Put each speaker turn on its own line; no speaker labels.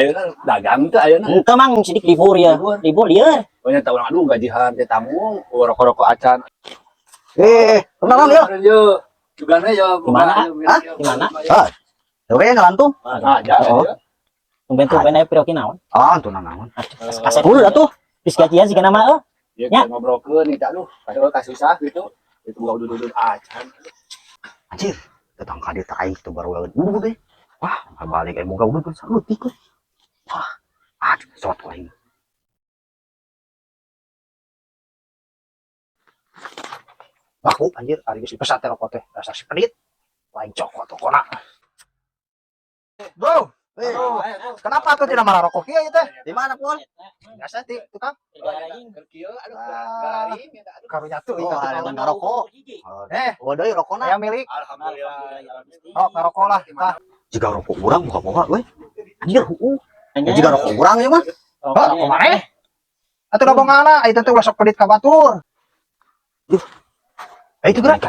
ayeuna dagang teh ayeuna.
Engke mang sidik libur ya. Libur lieur.
Pokoknya tahu aduh gajian teh tamu rokok-rokok acan.
Kenalan ya.
Yo. Juga ya.
Di mana?
Hah?
Di mana?
Oke ngalantung.
Aja.
Tumben-tumben aya piro kinaon.
Tuh naon.
Kaset dulu atuh. Geus gajian sigana mah
Ya
Ya.
ngobrolkeun nih aduh, padahal kasusah gitu. Itu gua duduk acan.
Anjir, datang ka dieu teh aing teh baru lawan deh. Wah, balik boga udah kan salut ikut. Wah, aduh, sot aing. Baku anjir, ari geus dipesan teh rokok teh, rasa sepedit. Lain cokot tokona. Bro, kenapa tuh tidak marah rokok kieu teh? Di mana, Pul? Biasa ti tukang. Karunya tuh
ada
tukang
rokok.
Oh, deui rokona. Aya milik.
Alhamdulillah.
Oh, ngarokok lah. Jika rokok urang boga-boga we. Anjir,
Hanya
jika rokok urang ya mah.
rokok
Kemana? Atuh ngomongana, itu tuh ulah sok pedit ka batur. Itu gerak.